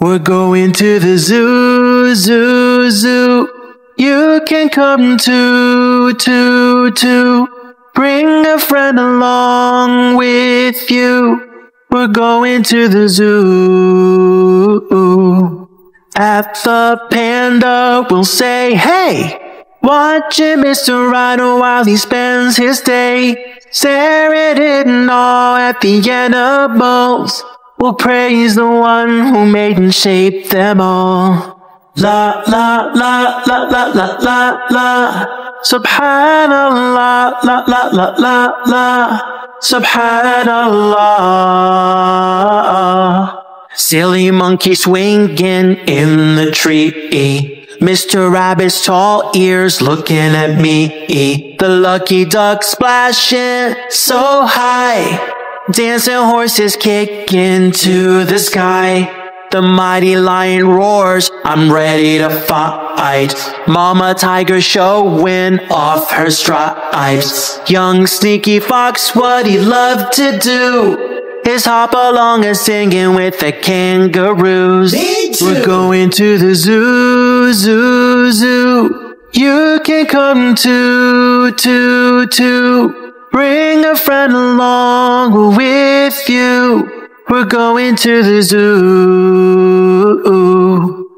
We're going to the zoo, zoo, zoo. You can come too. Bring a friend along with you. We're going to the zoo. At the Panda, we'll say, hey! Watching Mr. Rhino while he spends his day staring in awe at the animals. We'll praise the one who made and shaped them all. La la la la la la la la. Subhanallah, la la la la la. Subhanallah. Silly monkey swinging in the tree. Mr. Rabbit's tall ears looking at me. The lucky duck splashing so high. Dancing horses kicking to the sky. The mighty lion roars, I'm ready to fight. Mama tiger showing off her stripes. Young sneaky fox, what he loved to do is hop along and singing with the kangaroos. We're going to the zoo, zoo, zoo. You can come too. Bring a friend along with you. We're going to the zoo.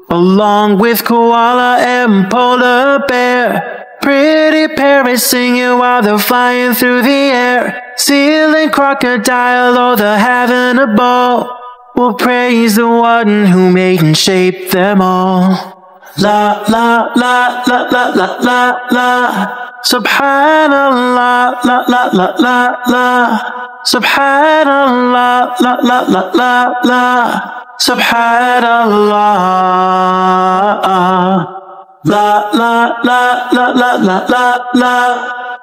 Along with koala and polar bear. Pretty parrots singing while they're flying through the air. Seal and crocodile, oh, they're having a ball. We'll praise the one who made and shaped them all. La la la la la la la la. Subhanallah, la la la la la. Subhanallah, la la la la la. Subhanallah. La la la la la la la la.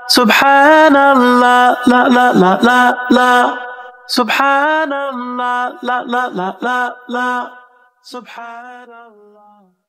Subhanallah, la la la la la. Subhanallah, la la la la la. Subhanallah.